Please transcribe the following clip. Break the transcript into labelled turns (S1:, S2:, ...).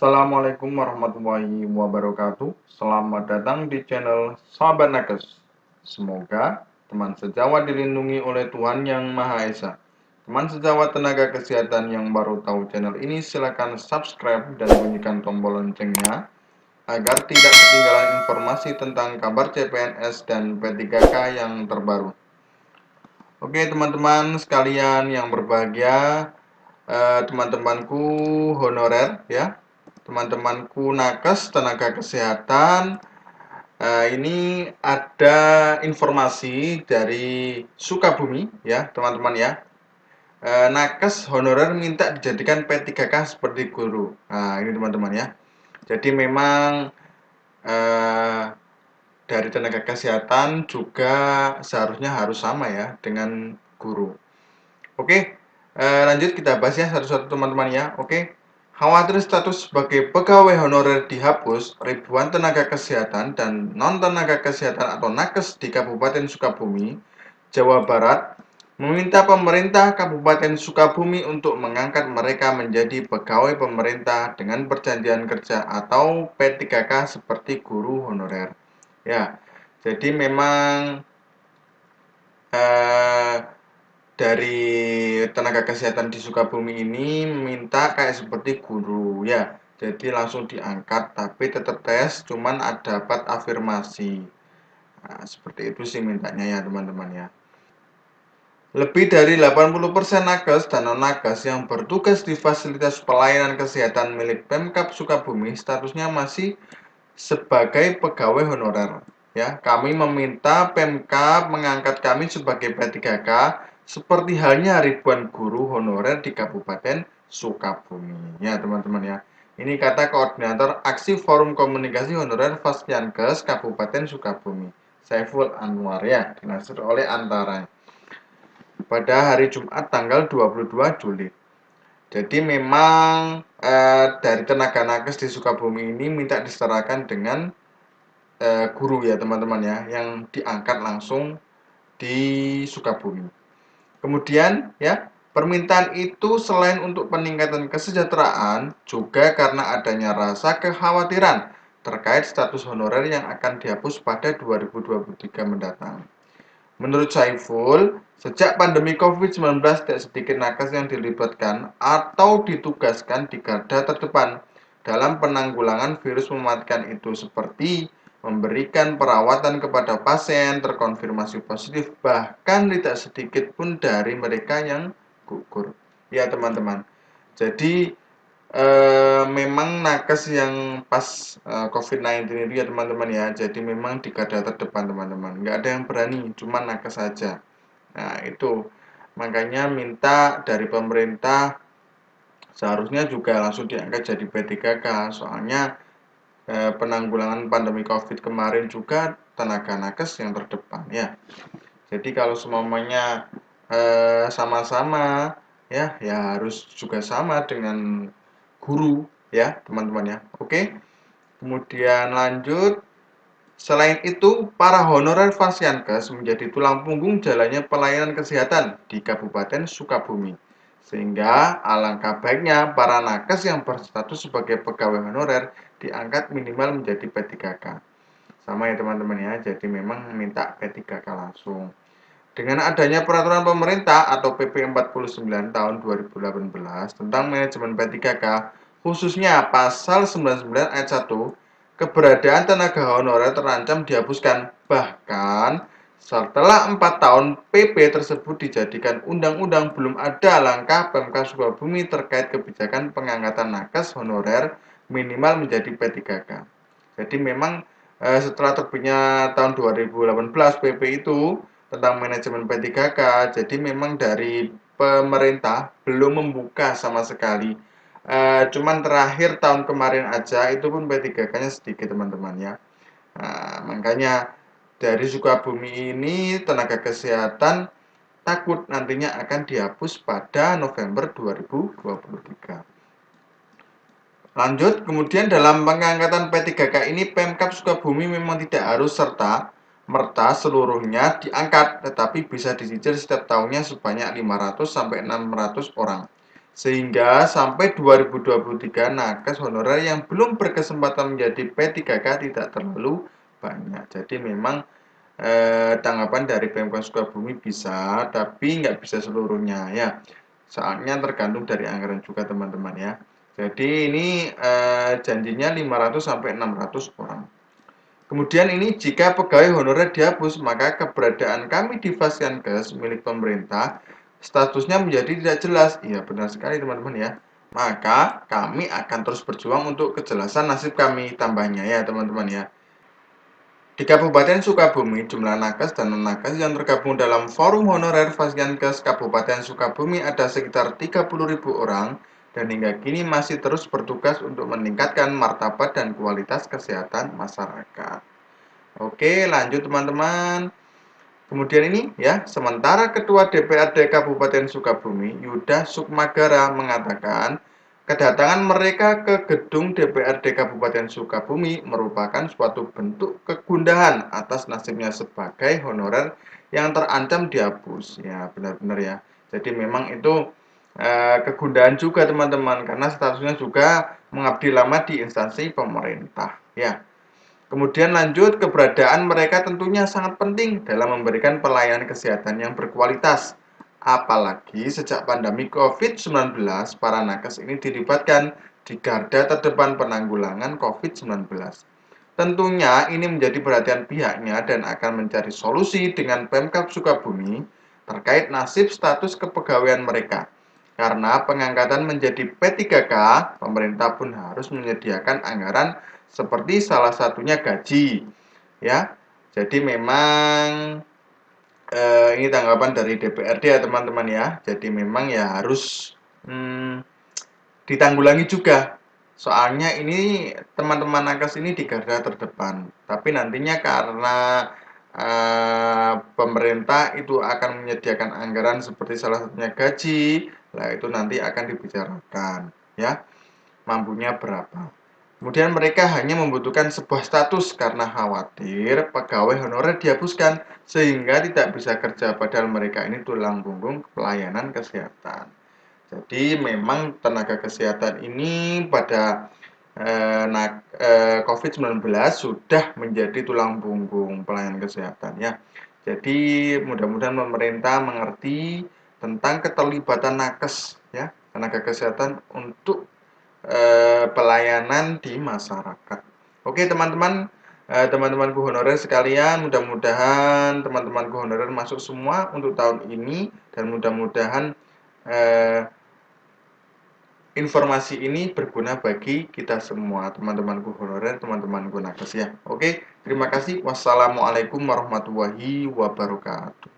S1: Assalamualaikum warahmatullahi wabarakatuh. Selamat datang di channel Sahabat Nakes. Semoga teman sejawat dilindungi oleh Tuhan Yang Maha Esa. Teman sejawat tenaga kesehatan yang baru tahu channel ini, silakan subscribe dan bunyikan tombol loncengnya agar tidak ketinggalan informasi tentang kabar CPNS dan P3K yang terbaru. Oke teman-teman sekalian yang berbahagia, teman-temanku honorer ya, teman-temanku nakes tenaga kesehatan, ini ada informasi dari Sukabumi ya teman-teman ya. Nakes honorer minta dijadikan P3K seperti guru. Nah ini teman-teman ya. Jadi memang dari tenaga kesehatan juga seharusnya harus sama ya dengan guru. Oke, lanjut kita bahas ya satu-satu teman-teman ya. Oke, khawatir status sebagai pegawai honorer dihapus, ribuan tenaga kesehatan dan non-tenaga kesehatan atau nakes di Kabupaten Sukabumi, Jawa Barat, meminta pemerintah Kabupaten Sukabumi untuk mengangkat mereka menjadi pegawai pemerintah dengan perjanjian kerja atau P3K seperti guru honorer. Ya, jadi memang dari tenaga kesehatan di Sukabumi ini minta kayak seperti guru ya, jadi langsung diangkat tapi tetap tes, cuman dapat afirmasi. Nah, seperti itu sih mintanya ya teman-teman ya. Lebih dari 80% nakes dan non-nakes yang bertugas di fasilitas pelayanan kesehatan milik Pemkab Sukabumi statusnya masih sebagai pegawai honorer. Ya, kami meminta Pemkab mengangkat kami sebagai P3K seperti halnya ribuan guru honorer di Kabupaten Sukabumi. Ya, teman-teman ya. Ini kata Koordinator Aksi Forum Komunikasi Honorer Fasyankes Kabupaten Sukabumi, Saiful Anwar ya, dilansir oleh Antara pada hari Jumat tanggal 22 Juli. Jadi memang dari tenaga nakes di Sukabumi ini minta disetarakan dengan guru ya teman-teman ya, yang diangkat langsung di Sukabumi. Kemudian ya, permintaan itu selain untuk peningkatan kesejahteraan juga karena adanya rasa kekhawatiran terkait status honorer yang akan dihapus pada 2023 mendatang. Menurut Saiful, sejak pandemi COVID-19 tidak sedikit nakes yang dilibatkan atau ditugaskan di garda terdepan dalam penanggulangan virus mematikan itu, seperti memberikan perawatan kepada pasien terkonfirmasi positif, bahkan tidak sedikit pun dari mereka yang gugur. Ya teman-teman, jadi memang nakes yang pas COVID-19 itu ya teman-teman ya, jadi memang di garda terdepan teman-teman, nggak ada yang berani, cuma nakes saja. Nah itu makanya minta dari pemerintah seharusnya juga langsung diangkat jadi P3K, soalnya penanggulangan pandemi COVID kemarin juga tenaga nakes yang terdepan ya. Jadi kalau semuanya sama-sama ya harus juga sama dengan guru ya teman-teman ya. Oke, kemudian lanjut. Selain itu, para honorer Fasyankes menjadi tulang punggung jalannya pelayanan kesehatan di Kabupaten Sukabumi. Sehingga alangkah baiknya para nakes yang berstatus sebagai pegawai honorer diangkat minimal menjadi P3K. Sama ya teman-teman ya, jadi memang minta P3K langsung. Dengan adanya peraturan pemerintah atau PP 49 tahun 2018 tentang manajemen P3K, khususnya pasal 99 ayat 1, keberadaan tenaga honorer terancam dihapuskan. Bahkan setelah 4 tahun PP tersebut dijadikan undang-undang, belum ada langkah Pemkab Sukabumi terkait kebijakan pengangkatan nakes honorer minimal menjadi P3K. Jadi memang setelah terbitnya tahun 2018 PP itu tentang manajemen P3K, jadi memang dari pemerintah belum membuka sama sekali. Cuman terakhir tahun kemarin aja itu pun P3K-nya sedikit teman-teman ya. Nah, makanya dari Sukabumi ini tenaga kesehatan takut nantinya akan dihapus pada November 2023. Lanjut, kemudian dalam pengangkatan P3K ini Pemkab Sukabumi memang tidak harus serta merta seluruhnya diangkat, tetapi bisa dicicil setiap tahunnya sebanyak 500 sampai 600 orang. Sehingga sampai 2023 nakes honorer yang belum berkesempatan menjadi P3K tidak terlalu banyak. Jadi memang tanggapan dari Pemkot Sukabumi bisa, tapi nggak bisa seluruhnya ya. Soalnya tergantung dari anggaran juga teman-teman ya. Jadi ini janjinya 500 sampai 600 orang. Kemudian ini jika pegawai honorer dihapus, maka keberadaan kami di Fasyankes milik pemerintah statusnya menjadi tidak jelas. Iya benar sekali teman-teman ya. Maka kami akan terus berjuang untuk kejelasan nasib kami tambahnya ya teman-teman ya. Di Kabupaten Sukabumi, jumlah nakes dan non-nakes yang tergabung dalam Forum Honorer Fasyankes Kabupaten Sukabumi ada sekitar 30.000 orang dan hingga kini masih terus bertugas untuk meningkatkan martabat dan kualitas kesehatan masyarakat. Oke, lanjut teman-teman. Kemudian ini ya, sementara Ketua DPRD Kabupaten Sukabumi, Yuda Sukmagara mengatakan, kedatangan mereka ke gedung DPRD Kabupaten Sukabumi merupakan suatu bentuk kegundahan atas nasibnya sebagai honorer yang terancam dihapus. Ya, benar-benar ya. Jadi memang itu kegundahan juga teman-teman karena statusnya juga mengabdi lama di instansi pemerintah. Ya. Kemudian lanjut, keberadaan mereka tentunya sangat penting dalam memberikan pelayanan kesehatan yang berkualitas. Apalagi sejak pandemi COVID-19, para nakes ini dilibatkan di garda terdepan penanggulangan COVID-19. Tentunya ini menjadi perhatian pihaknya dan akan mencari solusi dengan Pemkab Sukabumi terkait nasib status kepegawaian mereka. Karena pengangkatan menjadi P3K, pemerintah pun harus menyediakan anggaran seperti salah satunya gaji. Ya, jadi memang ini tanggapan dari DPRD ya teman-teman ya. Jadi memang ya harus ditanggulangi juga. Soalnya ini teman-teman nakes ini di garda terdepan. Tapi nantinya karena pemerintah itu akan menyediakan anggaran seperti salah satunya gaji, lah itu nanti akan dibicarakan ya, mampunya berapa. Kemudian mereka hanya membutuhkan sebuah status karena khawatir pegawai honorer dihapuskan sehingga tidak bisa kerja padahal mereka ini tulang punggung pelayanan kesehatan. Jadi memang tenaga kesehatan ini pada COVID-19 sudah menjadi tulang punggung pelayanan kesehatan ya. Jadi mudah-mudahan pemerintah mengerti tentang keterlibatan nakes ya, tenaga kesehatan untuk pelayanan di masyarakat. Oke teman-teman, teman-temanku honorer sekalian, mudah-mudahan teman-temanku honorer masuk semua untuk tahun ini dan mudah-mudahan informasi ini berguna bagi kita semua, teman-temanku honorer, teman-temanku nakes ya. Oke, terima kasih. Wassalamualaikum warahmatullahi wabarakatuh.